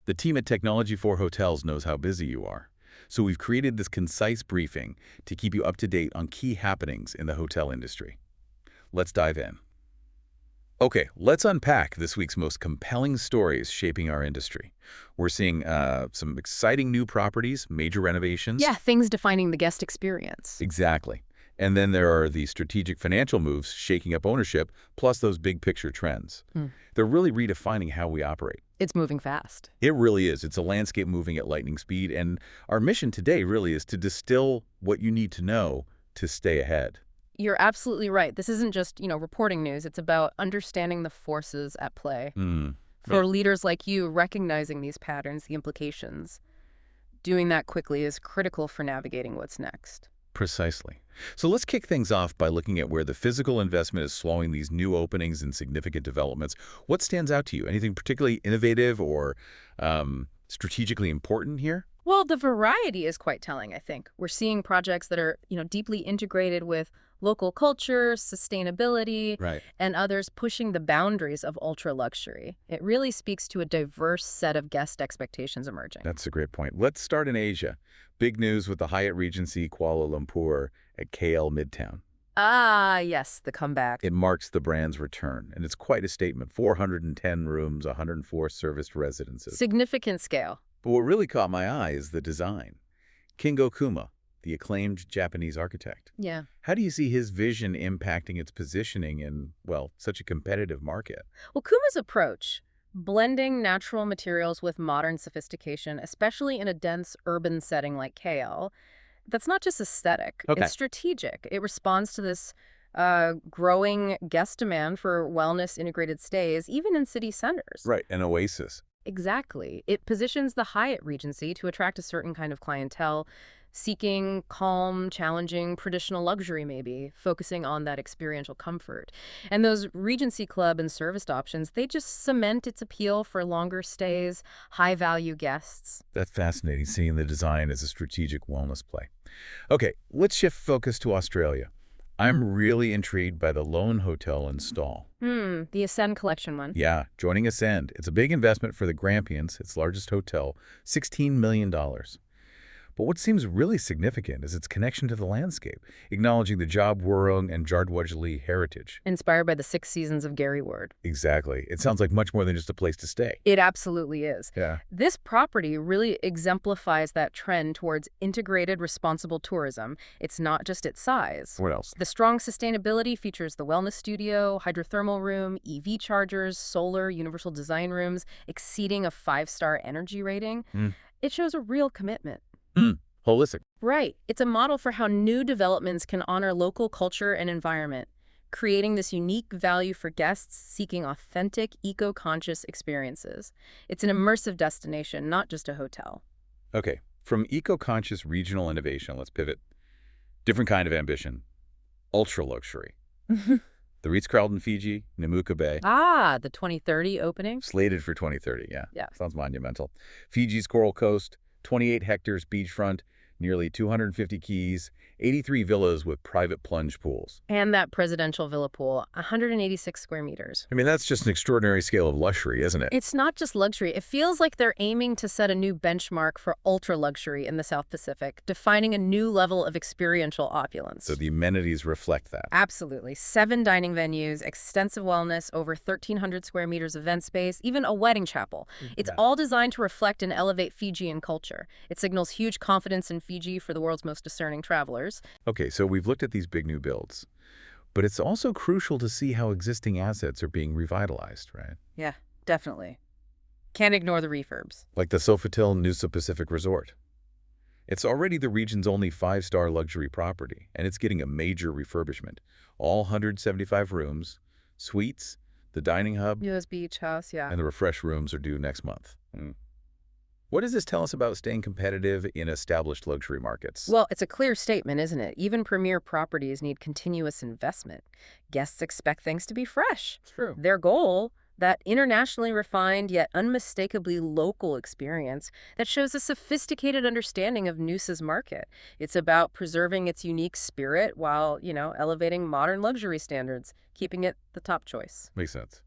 The team at Technology for Hotels knows how busy you are. So we've created this concise briefing to keep you up to date on key happenings in the hotel industry. Let's dive in. Okay, let's unpack this week's most compelling stories shaping our industry. We're seeing some exciting new properties, major renovations. Yeah, things defining the guest experience. Exactly. And then there are the strategic financial moves shaking up ownership, plus those big picture trends. They're really redefining how we operate. It's moving fast. It really is. It's a landscape moving at lightning speed, and our mission today really is to distill what you need to know to stay ahead. You're absolutely right. This isn't just, reporting news. It's about understanding the forces at play. For leaders like you, recognizing these patterns, the implications, doing that quickly is critical for navigating what's next. Precisely. So let's kick things off by looking at where the physical investment is slowing these new openings and significant developments. What stands out to you? Anything particularly innovative or strategically important here? Well, the variety is quite telling, I think. We're seeing projects that are, deeply integrated with local culture, sustainability, Right. and others pushing the boundaries of ultra-luxury. It really speaks to a diverse set of guest expectations emerging. That's a great point. Let's start in Asia. Big news with the Hyatt Regency Kuala Lumpur at KL Midtown. Ah, yes, the comeback. It marks the brand's return, and it's quite a statement. 410 rooms, 104 serviced residences. Significant scale. But what really caught my eye is the design. Kingo Kuma, the acclaimed Japanese architect. Yeah. How do you see his vision impacting its positioning in, well, such a competitive market? Well, Kuma's approach, blending natural materials with modern sophistication, especially in a dense urban setting like KL, that's not just aesthetic. Okay. It's strategic. It responds to this growing guest demand for wellness-integrated stays, even in city centers. Right, an oasis. Exactly. It positions the Hyatt Regency to attract a certain kind of clientele, seeking calm, challenging, traditional luxury maybe, focusing on that experiential comfort. And those Regency Club and serviced options, they just cement its appeal for longer stays, high-value guests. That's fascinating, seeing the design as a strategic wellness play. Okay, let's shift focus to Australia. I'm really intrigued by the Lone Hotel in Stawell. The Ascend Collection one. Yeah, joining Ascend. It's a big investment for the Grampians, its largest hotel, $16 million. But what seems really significant is its connection to the landscape, acknowledging the Job Wurrung and Jardwajali heritage. Inspired by the 6 seasons of Gary Ward. Exactly. It sounds like much more than just a place to stay. It absolutely is. Yeah. This property really exemplifies that trend towards integrated, responsible tourism. It's not just its size. What else? The strong sustainability features the wellness studio, hydrothermal room, EV chargers, solar, universal design rooms, exceeding a 5-star energy rating. It shows a real commitment. Holistic. Right. It's a model for how new developments can honor local culture and environment, creating this unique value for guests seeking authentic, eco-conscious experiences. It's an immersive destination, not just a hotel. Okay, from eco-conscious regional innovation, let's pivot. Different kind of ambition. Ultra-luxury. The Ritz-Carlton Fiji, Namuka Bay. Ah, the 2030 opening? Slated for 2030, yeah. Yeah. Sounds monumental. Fiji's Coral Coast, 28 hectares beachfront, nearly 250 keys, 83 villas with private plunge pools. And that presidential villa pool, 186 square meters. I mean, that's just an extraordinary scale of luxury, isn't it? It's not just luxury. It feels like they're aiming to set a new benchmark for ultra-luxury in the South Pacific, defining a new level of experiential opulence. So the amenities reflect that. Absolutely. 7 dining venues, extensive wellness, over 1,300 square meters of event space, even a wedding chapel. It's all designed to reflect and elevate Fijian culture. It signals huge confidence in Fiji for the world's most discerning travelers. Okay, so we've looked at these big new builds, but it's also crucial to see how existing assets are being revitalized, right? Yeah, definitely. Can't ignore the refurbs. Like the Sofitel Noosa Pacific Resort. It's already the region's only 5-star luxury property, and it's getting a major refurbishment. All 175 rooms, suites, the dining hub, US Beach House, yeah. and the refresh rooms are due next month. What does this tell us about staying competitive in established luxury markets? Well, it's a clear statement, isn't it? Even premier properties need continuous investment. Guests expect things to be fresh. True. Their goal, that internationally refined yet unmistakably local experience that shows a sophisticated understanding of Noosa's market. It's about preserving its unique spirit while, elevating modern luxury standards, keeping it the top choice. Makes sense.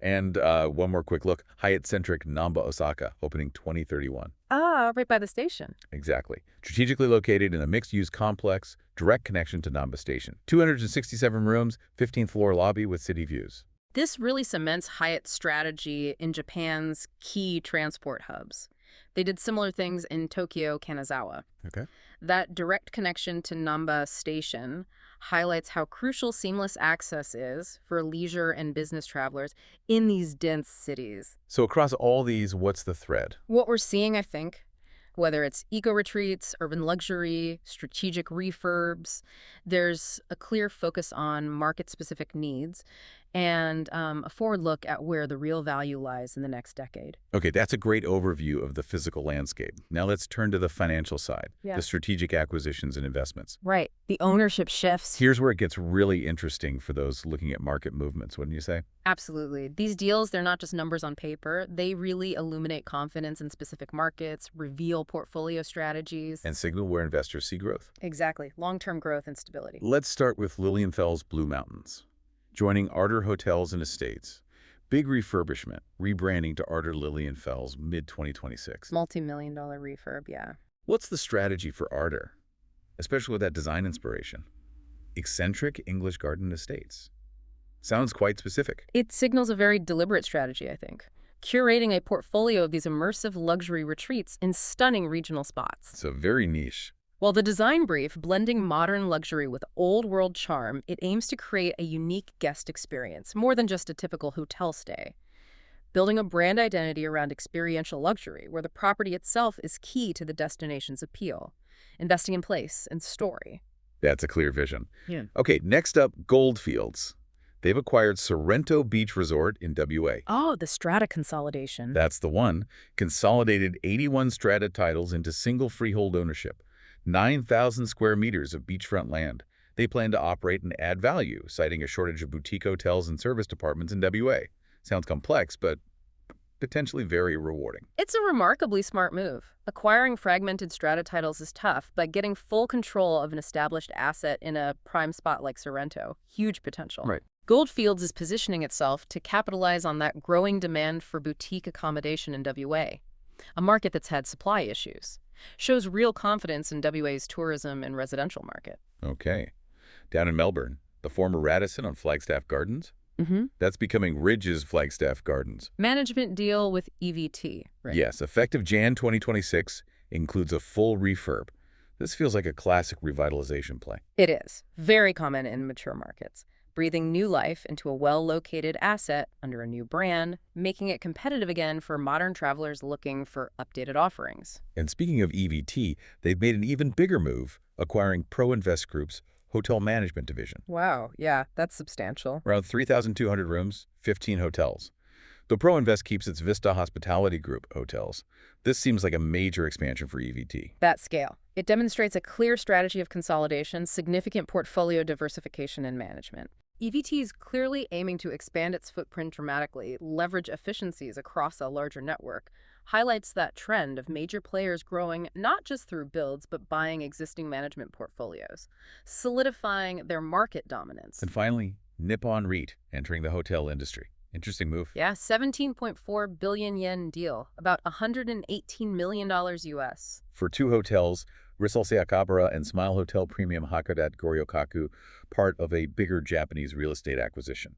And one more quick look. Hyatt-centric Namba Osaka, opening 2031. Ah, right by the station. Exactly. Strategically located in a mixed-use complex, direct connection to Namba Station. 267 rooms, 15th floor lobby with city views. This really cements Hyatt's strategy in Japan's key transport hubs. They did similar things in Tokyo, Kanazawa. Okay. That direct connection to Namba Station highlights how crucial seamless access is for leisure and business travelers in these dense cities. So across all these, what's the thread? What we're seeing, I think, whether it's eco-retreats, urban luxury, strategic refurbs, there's a clear focus on market-specific needs and a forward look at where the real value lies in the next decade. Okay, that's a great overview of the physical landscape. Now let's turn to the financial side, Yeah. the strategic acquisitions and investments. Right. The ownership shifts. Here's where it gets really interesting for those looking at market movements, wouldn't you say? Absolutely. These deals, they're not just numbers on paper. They really illuminate confidence in specific markets, reveal portfolio strategies. And signal where investors see growth. Exactly. Long-term growth and stability. Let's start with Lilienfels Blue Mountains. Joining Ardor Hotels and Estates. Big refurbishment, rebranding to Ardor Lilienfels mid-2026. Multi-million-dollar refurb, yeah. What's the strategy for Ardor, especially with that design inspiration? Eccentric English garden estates. Sounds quite specific. It signals a very deliberate strategy, I think. Curating a portfolio of these immersive luxury retreats in stunning regional spots. So very niche. While the design brief, blending modern luxury with old-world charm, it aims to create a unique guest experience, more than just a typical hotel stay. Building a brand identity around experiential luxury, where the property itself is key to the destination's appeal. Investing in place and story. That's a clear vision. Yeah. Okay, next up, Goldfields. They've acquired Sorrento Beach Resort in WA. Oh, the strata consolidation. That's the one. Consolidated 81 strata titles into single freehold ownership. 9,000 square meters of beachfront land. They plan to operate and add value, citing a shortage of boutique hotels and service departments in WA. Sounds complex, but potentially very rewarding. It's a remarkably smart move. Acquiring fragmented strata titles is tough, but getting full control of an established asset in a prime spot like Sorrento, huge potential. Right. Goldfields is positioning itself to capitalize on that growing demand for boutique accommodation in WA, a market that's had supply issues. Shows real confidence in WA's tourism and residential market. Okay. Down in Melbourne, the former Radisson on Flagstaff Gardens? That's becoming Ridge's Flagstaff Gardens. Management deal with EVT, right? Yes, effective Jan 2026 includes a full refurb. This feels like a classic revitalization play. It is. Very common in mature markets. Breathing new life into a well-located asset under a new brand, making it competitive again for modern travelers looking for updated offerings. And speaking of EVT, they've made an even bigger move, acquiring Pro-Invest Group's hotel management division. Wow, yeah, that's substantial. Around 3,200 rooms, 15 hotels. Though Pro-Invest keeps its Vista Hospitality Group hotels, this seems like a major expansion for EVT. That scale. It demonstrates a clear strategy of consolidation, significant portfolio diversification and management. EVT is clearly aiming to expand its footprint dramatically, leverage efficiencies across a larger network, highlights that trend of major players growing not just through builds, but buying existing management portfolios, solidifying their market dominance. And finally, Nippon REIT entering the hotel industry. Interesting move. Yeah, 17.4 billion yen deal, about $118 million US. For two hotels, Ritz-Carlton Akihabara and Smile Hotel Premium Hakodate Goryokaku, part of a bigger Japanese real estate acquisition.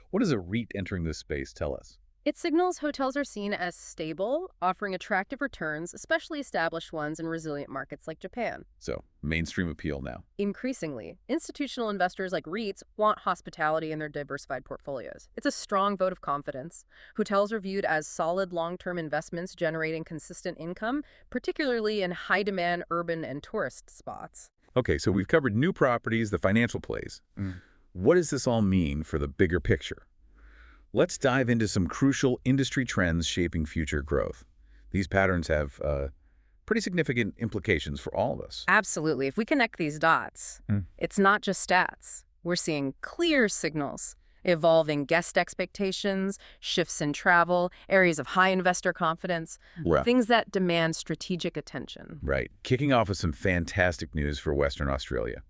What does a REIT entering this space tell us? It signals hotels are seen as stable, offering attractive returns, especially established ones in resilient markets like Japan. So, mainstream appeal now. Increasingly, institutional investors like REITs want hospitality in their diversified portfolios. It's a strong vote of confidence. Hotels are viewed as solid long-term investments generating consistent income, particularly in high-demand urban and tourist spots. Okay, so we've covered new properties, the financial plays. What does this all mean for the bigger picture? Let's dive into some crucial industry trends shaping future growth. These patterns have pretty significant implications for all of us. Absolutely. If we connect these dots, it's not just stats. We're seeing clear signals, evolving guest expectations, shifts in travel, areas of high investor confidence, Well, things that demand strategic attention. right. Kicking off with some fantastic news for Western Australia.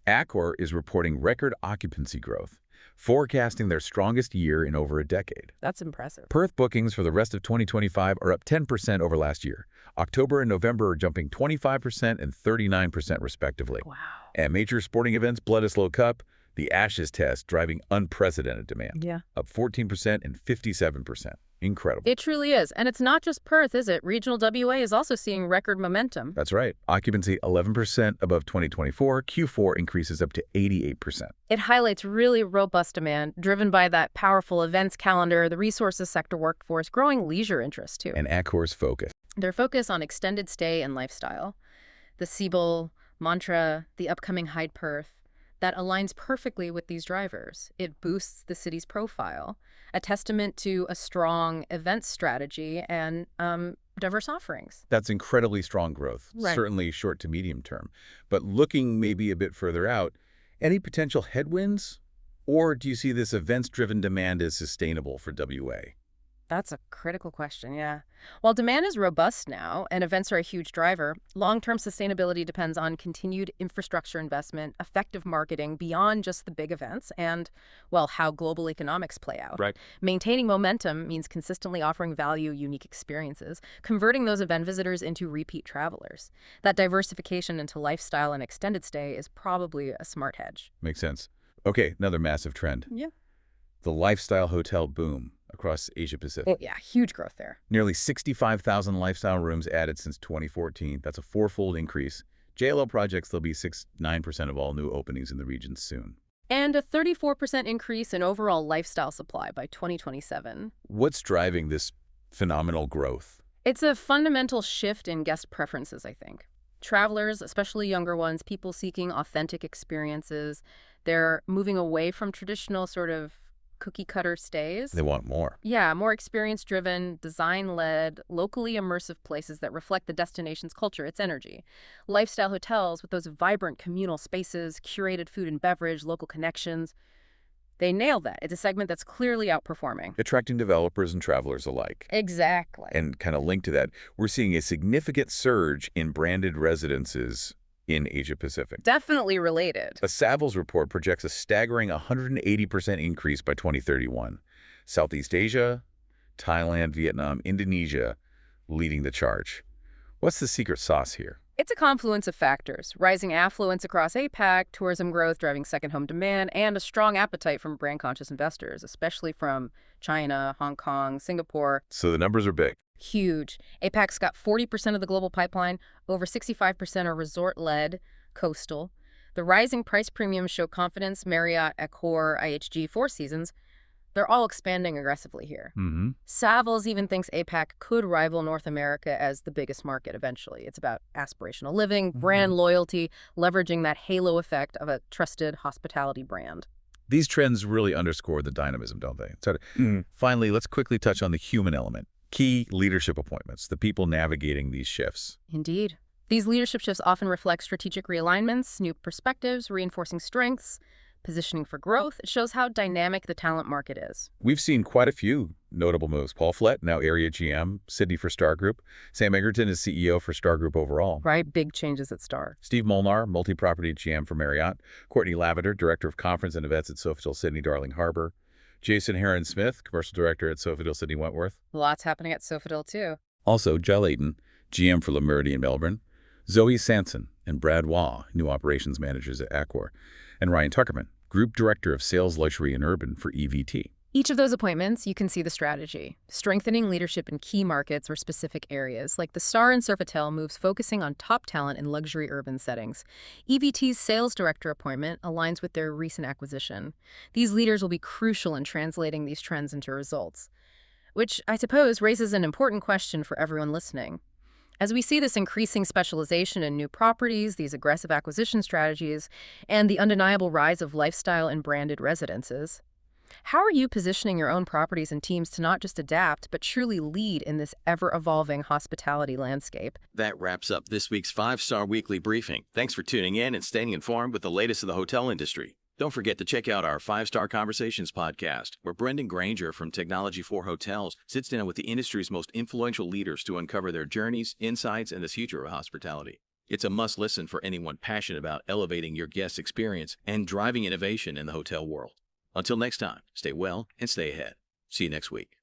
Accor is reporting record occupancy growth. forecasting their strongest year in over a decade. That's impressive. Perth bookings for the rest of 2025 are up 10% over last year. October and November are jumping 25% and 39% respectively. Wow. And major sporting events, Bledisloe Cup, the Ashes Test, driving unprecedented demand. Yeah. Up 14% and 57%. Incredible. It truly is. And it's not just Perth, is it? Regional WA is also seeing record momentum. That's right. Occupancy 11% above 2024. Q4 increases up to 88%. It highlights really robust demand, driven by that powerful events calendar, the resources sector workforce, growing leisure interest too. And Accor's focus. Their focus on extended stay and lifestyle. The Savills mantra, the upcoming Hyatt Perth, that aligns perfectly with these drivers. It boosts the city's profile, a testament to a strong event strategy and diverse offerings. That's incredibly strong growth, Right. certainly short to medium term. But looking maybe a bit further out, any potential headwinds? Or do you see this events-driven demand as sustainable for WA? That's a critical question, yeah. While demand is robust now and events are a huge driver, long-term sustainability depends on continued infrastructure investment, effective marketing beyond just the big events, and, well, how global economics play out. Right. Maintaining momentum means consistently offering value, unique experiences, converting those event visitors into repeat travelers. That diversification into lifestyle and extended stay is probably a smart hedge. Makes sense. Okay, another massive trend. Yeah. The lifestyle hotel boom across Asia-Pacific. Oh, yeah, huge growth there. Nearly 65,000 lifestyle rooms added since 2014. That's a four-fold increase. JLL projects there'll be 9% of all new openings in the region soon. And a 34% increase in overall lifestyle supply by 2027. What's driving this phenomenal growth? It's a fundamental shift in guest preferences, I think. Travelers, especially younger ones, people seeking authentic experiences, they're moving away from traditional sort of cookie-cutter stays. They want more. Yeah, more experience-driven, design-led, locally immersive places that reflect the destination's culture, its energy. Lifestyle hotels with those vibrant communal spaces, curated food and beverage, local connections. They nailed that. It's a segment that's clearly outperforming. Attracting developers and travelers alike. Exactly. And kind of linked to that, we're seeing a significant surge in branded residences in Asia-Pacific. Definitely related. A Savills report projects a staggering 180% increase by 2031. Southeast Asia, Thailand, Vietnam, Indonesia leading the charge. What's the secret sauce here? It's a confluence of factors. Rising affluence across APAC, tourism growth driving second home demand, and a strong appetite from brand-conscious investors, especially from China, Hong Kong, Singapore. So the numbers are big. Huge. APAC's got 40% of the global pipeline, over 65% are resort-led, coastal. The rising price premiums show confidence. Marriott, Accor, IHG, Four Seasons, they're all expanding aggressively here. Savills even thinks APAC could rival North America as the biggest market eventually. It's about aspirational living, brand loyalty, leveraging that halo effect of a trusted hospitality brand. These trends really underscore the dynamism, don't they? So, finally, let's quickly touch on the human element. Key leadership appointments, the people navigating these shifts. Indeed. These leadership shifts often reflect strategic realignments, new perspectives, reinforcing strengths, positioning for growth. It shows how dynamic the talent market is. We've seen quite a few notable moves. Paul Flett, now Area GM, Sydney for Star Group. Sam Egerton is CEO for Star Group overall. Right, big changes at Star. Steve Molnar, multi-property GM for Marriott. Courtney Lavender, Director of Conference and Events at Sofitel Sydney Darling Harbour. Jason Heron-Smith, Commercial Director at Sofitel Sydney Wentworth. Lots happening at Sofitel, too. Also, Jel Ayton, GM for Le Meridian Melbourne. Zoe Sanson and Brad Waugh, new operations managers at Accor. And Ryan Tuckerman, Group Director of Sales, Luxury and Urban for EVT. Each of those appointments, you can see the strategy. Strengthening leadership in key markets or specific areas, like the Star and Sofitel moves focusing on top talent in luxury urban settings. EVT's Sales Director appointment aligns with their recent acquisition. These leaders will be crucial in translating these trends into results, which I suppose raises an important question for everyone listening. As we see this increasing specialization in new properties, these aggressive acquisition strategies, and the undeniable rise of lifestyle and branded residences, how are you positioning your own properties and teams to not just adapt, but truly lead in this ever-evolving hospitality landscape? That wraps up this week's 5-Star Weekly Briefing. Thanks for tuning in and staying informed with the latest of the hotel industry. Don't forget to check out our 5-Star Conversations podcast, where Brendan Granger from Technology for Hotels sits down with the industry's most influential leaders to uncover their journeys, insights, and the future of hospitality. It's a must-listen for anyone passionate about elevating your guest experience and driving innovation in the hotel world. Until next time, stay well and stay ahead. See you next week.